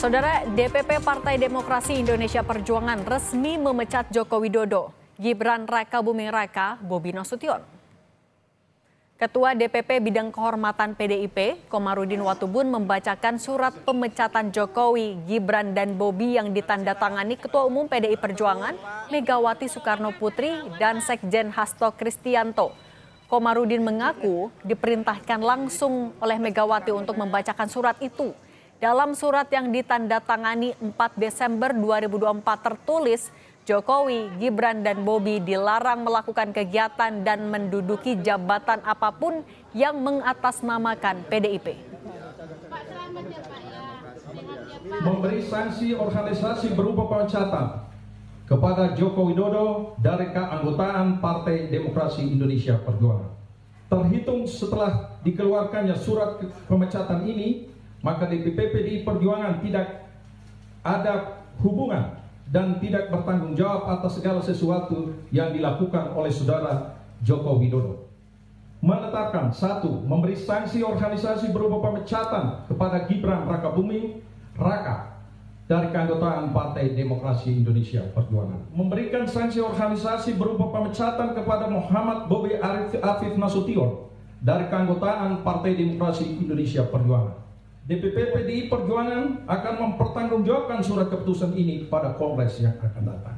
Saudara, DPP Partai Demokrasi Indonesia Perjuangan resmi memecat Joko Widodo, Gibran Rakabuming Raka, Bobi Nasution. Ketua DPP Bidang Kehormatan PDIP, Komarudin Watubun membacakan surat pemecatan Jokowi, Gibran dan Bobi yang ditandatangani Ketua Umum PDI Perjuangan, Megawati Soekarno Putri dan Sekjen Hasto Kristianto. Komarudin mengaku diperintahkan langsung oleh Megawati untuk membacakan surat itu. Dalam surat yang ditandatangani 4 Desember 2024 tertulis, Jokowi, Gibran, dan Bobi dilarang melakukan kegiatan dan menduduki jabatan apapun yang mengatasnamakan PDIP. Memberi sanksi organisasi berupa pemecatan kepada Joko Widodo dari keanggotaan Partai Demokrasi Indonesia Perjuangan. Terhitung setelah dikeluarkannya surat pemecatan ini, maka DPP PDI Perjuangan tidak ada hubungan dan tidak bertanggung jawab atas segala sesuatu yang dilakukan oleh saudara Joko Widodo. Menetapkan 1. Memberi sanksi organisasi berupa pemecatan kepada Gibran Rakabuming Raka dari keanggotaan Partai Demokrasi Indonesia Perjuangan. Memberikan sanksi organisasi berupa pemecatan kepada Muhammad Bobi Afif Nasution dari keanggotaan Partai Demokrasi Indonesia Perjuangan. DPP PDI Perjuangan akan mempertanggungjawabkan surat keputusan ini pada Kongres yang akan datang.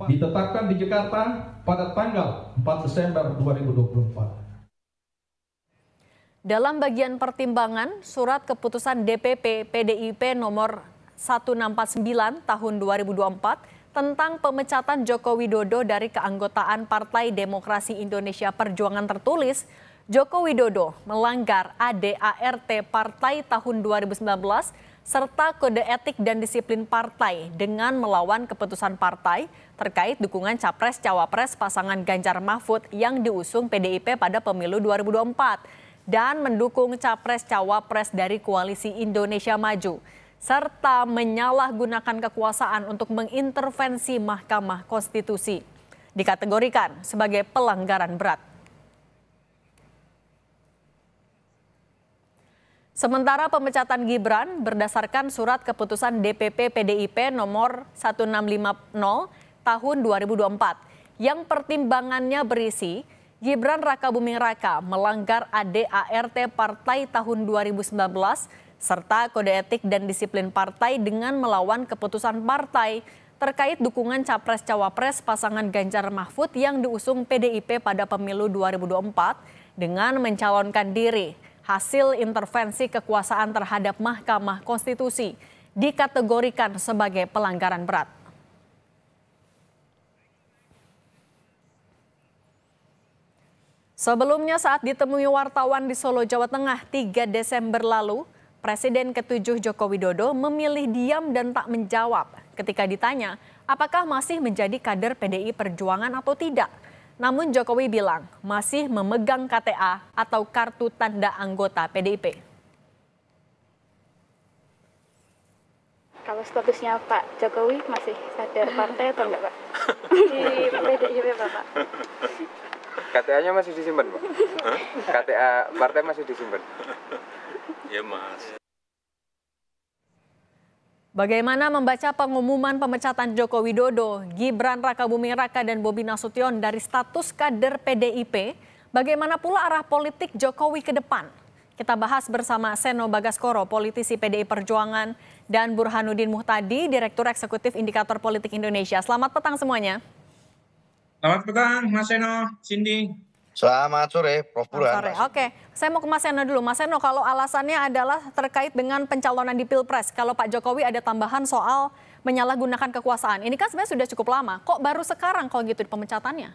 Ditetapkan di Jakarta pada tanggal 4 Desember 2024. Dalam bagian pertimbangan, surat keputusan DPP PDIP nomor 1649 tahun 2024 tentang pemecatan Joko Widodo dari keanggotaan Partai Demokrasi Indonesia Perjuangan tertulis, Joko Widodo melanggar ADART Partai tahun 2019 serta kode etik dan disiplin partai dengan melawan keputusan partai terkait dukungan Capres-Cawapres pasangan Ganjar Mahfud yang diusung PDIP pada pemilu 2024 dan mendukung Capres-Cawapres dari Koalisi Indonesia Maju serta menyalahgunakan kekuasaan untuk mengintervensi Mahkamah Konstitusi. Dikategorikan sebagai pelanggaran berat. Sementara pemecatan Gibran berdasarkan surat keputusan DPP PDIP nomor 1650 tahun 2024 yang pertimbangannya berisi Gibran Rakabuming Raka melanggar ADART Partai tahun 2019 serta kode etik dan disiplin partai dengan melawan keputusan partai terkait dukungan Capres-Cawapres pasangan Ganjar Mahfud yang diusung PDIP pada pemilu 2024 dengan mencalonkan diri. Hasil intervensi kekuasaan terhadap Mahkamah Konstitusi dikategorikan sebagai pelanggaran berat. Sebelumnya saat ditemui wartawan di Solo, Jawa Tengah 3 Desember lalu, Presiden ke-7 Joko Widodo memilih diam dan tak menjawab ketika ditanya apakah masih menjadi kader PDI Perjuangan atau tidak. Namun Jokowi bilang masih memegang KTA atau kartu tanda anggota PDIP. Kalau statusnya Pak Jokowi masih kader partai atau enggak, Pak? Di PDIP, Pak? KTA-nya masih disimpan, Pak? KTA partai masih disimpan? Ya, Mas. Bagaimana membaca pengumuman pemecatan Joko Widodo, Gibran Rakabuming Raka dan Bobi Nasution dari status kader PDIP? Bagaimana pula arah politik Jokowi ke depan? Kita bahas bersama Seno Bagaskoro, politisi PDI Perjuangan, dan Burhanuddin Muhtadi, Direktur Eksekutif Indikator Politik Indonesia. Selamat petang semuanya. Selamat petang, Mas Seno, Cindy. Selamat sore, Prof. Burhan. Sore. Oke, saya mau ke Mas Seno dulu. Mas Seno, kalau alasannya adalah terkait dengan pencalonan di Pilpres, kalau Pak Jokowi ada tambahan soal menyalahgunakan kekuasaan, ini kan sebenarnya sudah cukup lama. Kok baru sekarang kalau gitu pemecatannya?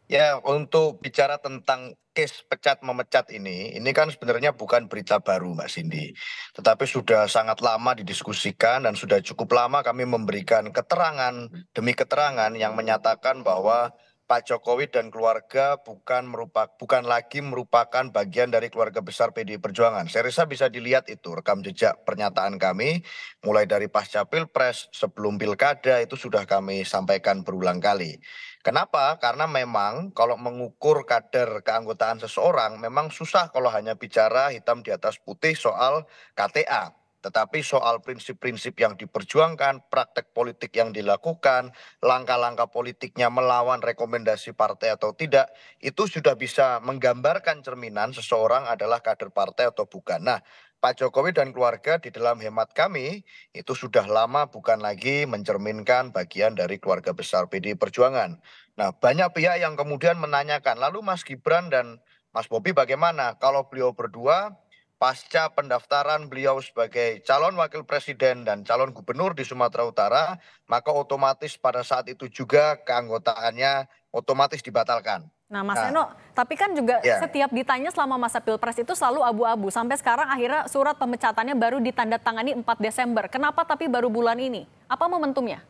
Ya, untuk bicara tentang case pecat memecat ini kan sebenarnya bukan berita baru, Mbak Cindy. Tetapi sudah sangat lama didiskusikan dan sudah cukup lama kami memberikan keterangan demi keterangan yang menyatakan bahwa Pak Jokowi dan keluarga bukan lagi merupakan bagian dari keluarga besar PDI Perjuangan. Saya rasa bisa dilihat itu rekam jejak pernyataan kami mulai dari pasca Pilpres sebelum Pilkada itu sudah kami sampaikan berulang kali. Kenapa? Karena memang kalau mengukur kader keanggotaan seseorang memang susah kalau hanya bicara hitam di atas putih soal KTA. tetapi soal prinsip-prinsip yang diperjuangkan, praktek politik yang dilakukan, langkah-langkah politiknya melawan rekomendasi partai atau tidak, itu sudah bisa menggambarkan cerminan seseorang adalah kader partai atau bukan. Nah, Pak Jokowi dan keluarga di dalam hemat kami itu sudah lama bukan lagi mencerminkan bagian dari keluarga besar PDI Perjuangan. Nah, banyak pihak yang kemudian menanyakan, lalu Mas Gibran dan Mas Bobi bagaimana kalau beliau berdua pasca pendaftaran beliau sebagai calon wakil presiden dan calon gubernur di Sumatera Utara, maka otomatis pada saat itu juga keanggotaannya otomatis dibatalkan. Nah, Mas Eno, tapi kan juga setiap ditanya selama masa Pilpres itu selalu abu-abu. Sampai sekarang akhirnya surat pemecatannya baru ditandatangani 4 Desember. Kenapa tapi baru bulan ini? Apa momentumnya?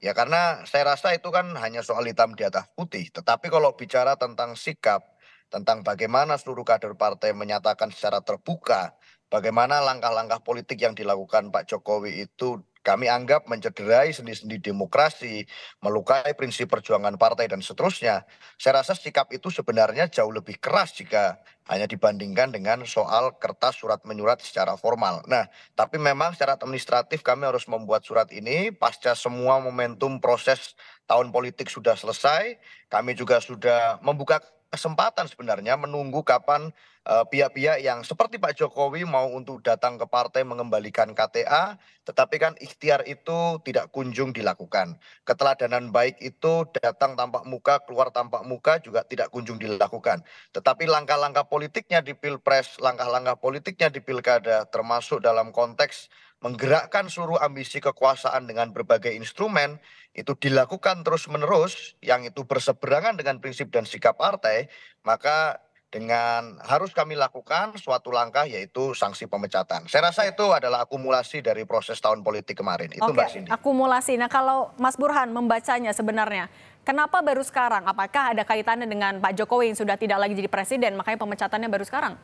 Ya karena saya rasa itu kan hanya soal hitam di atas putih. Tetapi kalau bicara tentang sikap, tentang bagaimana seluruh kader partai menyatakan secara terbuka, bagaimana langkah-langkah politik yang dilakukan Pak Jokowi itu kami anggap mencederai sendi-sendi demokrasi, melukai prinsip perjuangan partai dan seterusnya. Saya rasa sikap itu sebenarnya jauh lebih keras jika hanya dibandingkan dengan soal kertas surat menyurat secara formal. Nah, tapi memang secara administratif kami harus membuat surat ini pasca semua momentum proses tahun politik sudah selesai. Kami juga sudah membuka kesempatan sebenarnya menunggu kapan pihak-pihak yang seperti Pak Jokowi mau untuk datang ke partai mengembalikan KTA, tetapi kan ikhtiar itu tidak kunjung dilakukan. Keteladanan baik itu datang tampak muka, keluar tampak muka juga tidak kunjung dilakukan. Tetapi langkah-langkah politiknya di Pilpres, langkah-langkah politiknya di Pilkada, termasuk dalam konteks menggerakkan seluruh ambisi kekuasaan dengan berbagai instrumen, itu dilakukan terus-menerus, yang itu berseberangan dengan prinsip dan sikap partai, maka dengan harus kami lakukan suatu langkah yaitu sanksi pemecatan. Saya rasa itu adalah akumulasi dari proses tahun politik kemarin. Itu Mbak Cindy. Akumulasi. Nah kalau Mas Burhan membacanya sebenarnya, kenapa baru sekarang? Apakah ada kaitannya dengan Pak Jokowi yang sudah tidak lagi jadi presiden, makanya pemecatannya baru sekarang?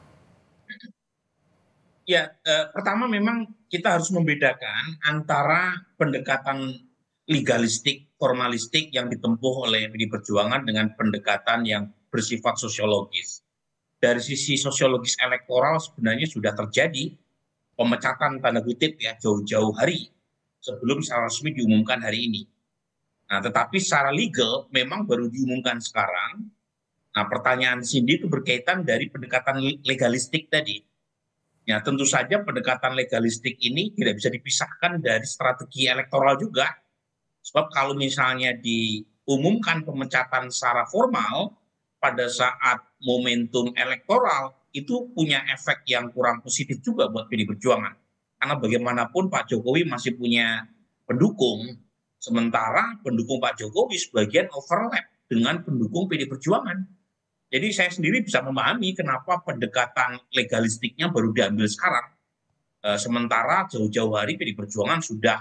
Ya, pertama memang kita harus membedakan antara pendekatan legalistik, formalistik yang ditempuh oleh PDI Perjuangan dengan pendekatan yang bersifat sosiologis. Dari sisi sosiologis elektoral sebenarnya sudah terjadi pemecatan tanda kutip ya jauh-jauh hari sebelum secara resmi diumumkan hari ini. Nah, tetapi secara legal memang baru diumumkan sekarang. Nah, pertanyaan Cindy itu berkaitan dari pendekatan legalistik tadi. Ya, tentu saja pendekatan legalistik ini tidak bisa dipisahkan dari strategi elektoral juga. Sebab kalau misalnya diumumkan pemecatan secara formal pada saat momentum elektoral, itu punya efek yang kurang positif juga buat PDI Perjuangan. Karena bagaimanapun Pak Jokowi masih punya pendukung, sementara pendukung Pak Jokowi sebagian overlap dengan pendukung PDI Perjuangan. Jadi saya sendiri bisa memahami kenapa pendekatan legalistiknya baru diambil sekarang. Sementara jauh-jauh hari PDI Perjuangan sudah,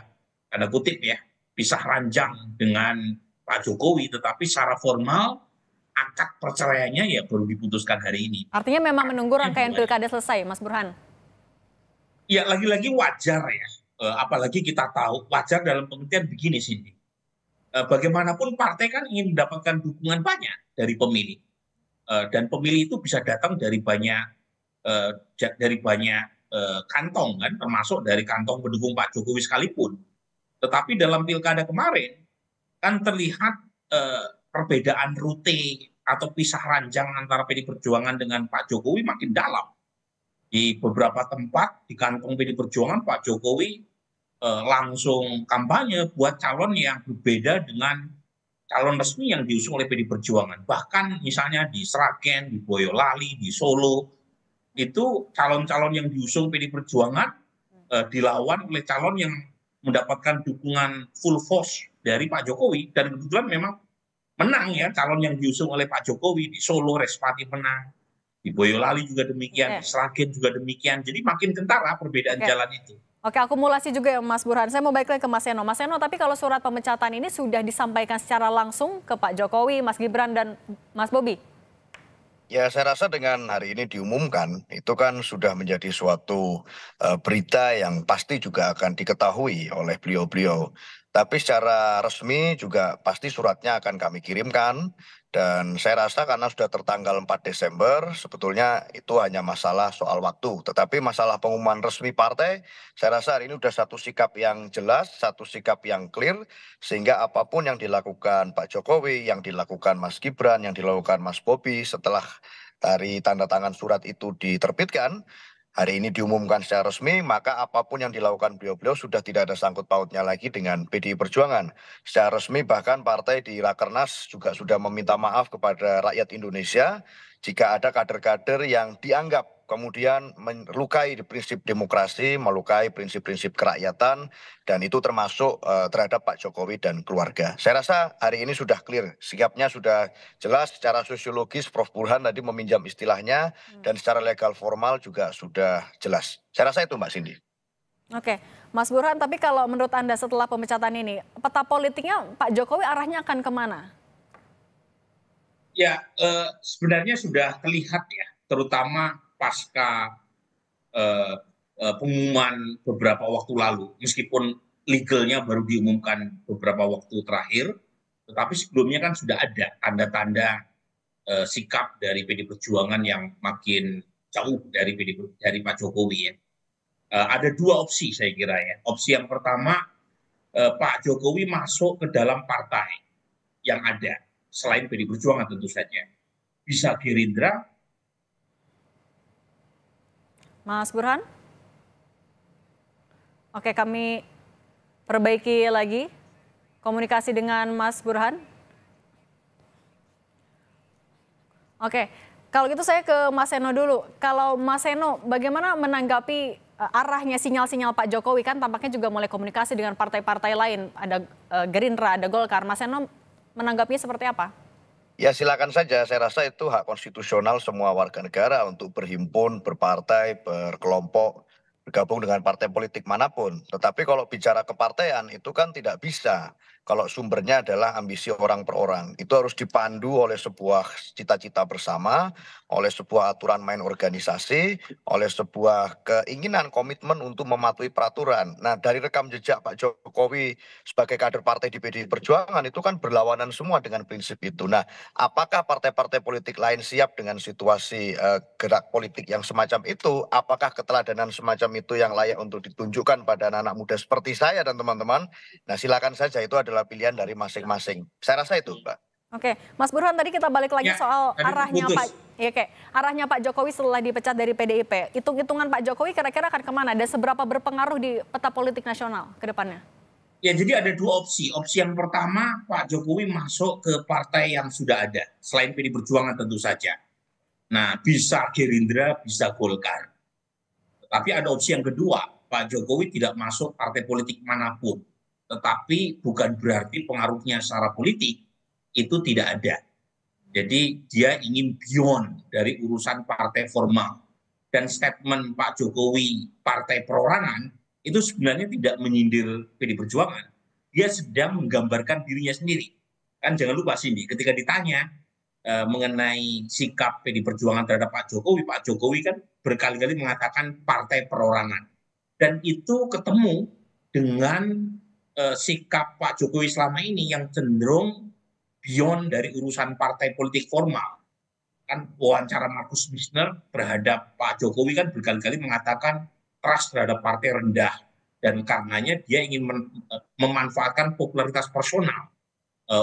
tanda kutip ya, pisah ranjang dengan Pak Jokowi, tetapi secara formal akad perceraiannya ya baru diputuskan hari ini. Artinya memang menunggu rangkaian pilkada selesai, Mas Burhan? Ya lagi-lagi wajar ya, apalagi kita tahu wajar dalam pengertian begini Cindy. Bagaimanapun partai kan ingin mendapatkan dukungan banyak dari pemilih. Dan pemilih itu bisa datang dari banyak kantong kan, termasuk dari kantong pendukung Pak Jokowi sekalipun. Tetapi dalam pilkada kemarin kan terlihat perbedaan rute atau pisah ranjang antara PDI Perjuangan dengan Pak Jokowi makin dalam. Di beberapa tempat di kantong PDI Perjuangan Pak Jokowi langsung kampanye buat calon yang berbeda dengan calon resmi yang diusung oleh PDI Perjuangan. Bahkan misalnya di Sragen, di Boyolali, di Solo, itu calon-calon yang diusung PDI Perjuangan dilawan oleh calon yang mendapatkan dukungan full force dari Pak Jokowi. Dan kebetulan memang menang ya calon yang diusung oleh Pak Jokowi. Di Solo Respati menang, di Boyolali juga demikian, di Sragen juga demikian. Jadi makin kentara perbedaan jalan itu. Oke, akumulasi juga ya Mas Burhan. Saya mau balik lagi ke Mas Eno. Mas Eno, tapi kalau surat pemecatan ini sudah disampaikan secara langsung ke Pak Jokowi, Mas Gibran, dan Mas Bobi? Ya, saya rasa dengan hari ini diumumkan, itu kan sudah menjadi suatu berita yang pasti juga akan diketahui oleh beliau-beliau. Tapi secara resmi juga pasti suratnya akan kami kirimkan. Dan saya rasa karena sudah tertanggal 4 Desember, sebetulnya itu hanya masalah soal waktu. Tetapi masalah pengumuman resmi partai, saya rasa hari ini sudah satu sikap yang jelas, satu sikap yang clear, sehingga apapun yang dilakukan Pak Jokowi, yang dilakukan Mas Gibran, yang dilakukan Mas Bobi setelah dari tanda tangan surat itu diterbitkan, hari ini diumumkan secara resmi, maka apapun yang dilakukan beliau-beliau sudah tidak ada sangkut pautnya lagi dengan PDI Perjuangan. Secara resmi bahkan partai di Rakernas juga sudah meminta maaf kepada rakyat Indonesia jika ada kader-kader yang dianggap kemudian melukai prinsip demokrasi, melukai prinsip-prinsip kerakyatan, dan itu termasuk terhadap Pak Jokowi dan keluarga. Saya rasa hari ini sudah clear, sikapnya sudah jelas secara sosiologis, Prof. Burhan tadi meminjam istilahnya, dan secara legal formal juga sudah jelas. Saya rasa itu Mbak Cindy. Oke, Mas Burhan, tapi kalau menurut Anda setelah pemecatan ini, peta politiknya Pak Jokowi arahnya akan kemana? Ya, sebenarnya sudah terlihat ya, terutama pasca pengumuman beberapa waktu lalu, meskipun legalnya baru diumumkan beberapa waktu terakhir, tetapi sebelumnya kan sudah ada tanda-tanda sikap dari PD Perjuangan yang makin jauh dari Pak Jokowi ya. Ada dua opsi saya kira ya. Opsi yang pertama, Pak Jokowi masuk ke dalam partai yang ada selain PD Perjuangan tentu saja. Bisa Gerindra. Mas Burhan? Oke, kami perbaiki lagi komunikasi dengan Mas Burhan. Oke, kalau gitu saya ke Mas Seno dulu. Kalau Mas Seno, bagaimana menanggapi arahnya sinyal-sinyal Pak Jokowi? Kan tampaknya juga mulai komunikasi dengan partai-partai lain. Ada Gerindra, ada Golkar. Mas Seno menanggapinya seperti apa? Ya silakan saja, saya rasa itu hak konstitusional semua warga negara untuk berhimpun, berpartai, berkelompok, bergabung dengan partai politik manapun. Tetapi kalau bicara kepartaian itu kan tidak bisa. Kalau sumbernya adalah ambisi orang per orang. Itu harus dipandu oleh sebuah cita-cita bersama, oleh sebuah aturan main organisasi, oleh sebuah keinginan komitmen untuk mematuhi peraturan. Nah dari rekam jejak Pak Jokowi sebagai kader partai di PDI Perjuangan itu kan berlawanan semua dengan prinsip itu. Nah apakah partai-partai politik lain siap dengan situasi gerak politik yang semacam itu? Apakah keteladanan semacam itu yang layak untuk ditunjukkan pada anak-anak muda seperti saya dan teman-teman? Nah silakan saja, itu adalah pilihan dari masing-masing. Saya rasa itu, Mbak. Oke, Mas Burhan, tadi kita balik lagi soal arahnya arahnya Pak Jokowi setelah dipecat dari PDIP. Hitung-hitungan Pak Jokowi kira-kira akan kemana dan seberapa berpengaruh di peta politik nasional ke depannya? Ya, jadi ada dua opsi. Opsi yang pertama, Pak Jokowi masuk ke partai yang sudah ada, selain PD Perjuangan tentu saja. Nah, bisa Gerindra, bisa Golkar. Tapi ada opsi yang kedua, Pak Jokowi tidak masuk partai politik manapun. Tetapi bukan berarti pengaruhnya secara politik itu tidak ada. Jadi dia ingin beyond dari urusan partai formal. Dan statement Pak Jokowi partai perorangan itu sebenarnya tidak menyindir PD Perjuangan. Dia sedang menggambarkan dirinya sendiri. Kan jangan lupa Cindy, ketika ditanya mengenai sikap PD Perjuangan terhadap Pak Jokowi kan berkali-kali mengatakan partai perorangan. Dan itu ketemu dengan sikap Pak Jokowi selama ini yang cenderung beyond dari urusan partai politik formal. Kan wawancara Markus Missner terhadap Pak Jokowi kan berkali-kali mengatakan trust terhadap partai rendah, dan karenanya dia ingin memanfaatkan popularitas personal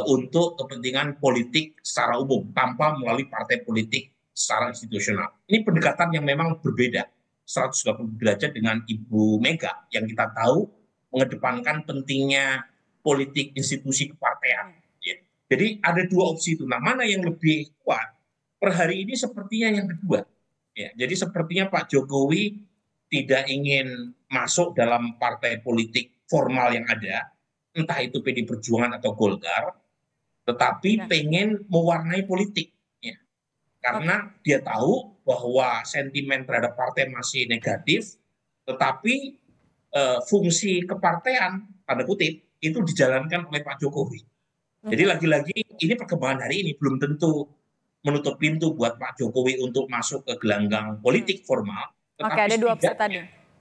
untuk kepentingan politik secara umum tanpa melalui partai politik secara institusional. Ini pendekatan yang memang berbeda 180 derajat dengan Ibu Mega yang kita tahu mengedepankan pentingnya politik institusi kepartean. Jadi ada dua opsi itu. Nah, mana yang lebih kuat? Per hari ini sepertinya yang kedua. Ya, jadi sepertinya Pak Jokowi tidak ingin masuk dalam partai politik formal yang ada, entah itu PD Perjuangan atau Golkar, tetapi pengen mewarnai politik. Ya. Karena dia tahu bahwa sentimen terhadap partai masih negatif, tetapi fungsi kepartean, tanda kutip, itu dijalankan oleh Pak Jokowi. Jadi lagi-lagi ini perkembangan hari ini belum tentu menutup pintu buat Pak Jokowi untuk masuk ke gelanggang politik formal. Oke, ada dua opsi tadi.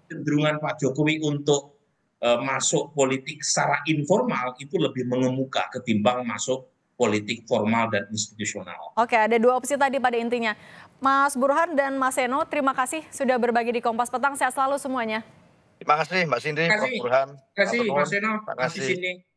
Cenderungan Pak Jokowi untuk masuk politik secara informal itu lebih mengemuka ketimbang masuk politik formal dan institusional. Oke, ada dua opsi tadi pada intinya. Mas Burhan dan Mas Seno, terima kasih sudah berbagi di Kompas Petang. Sehat selalu semuanya. Terima kasih Mbak Cindy, Prof. Burhan. Terima kasih Mas Seno, Terima kasih. Mas Cindy.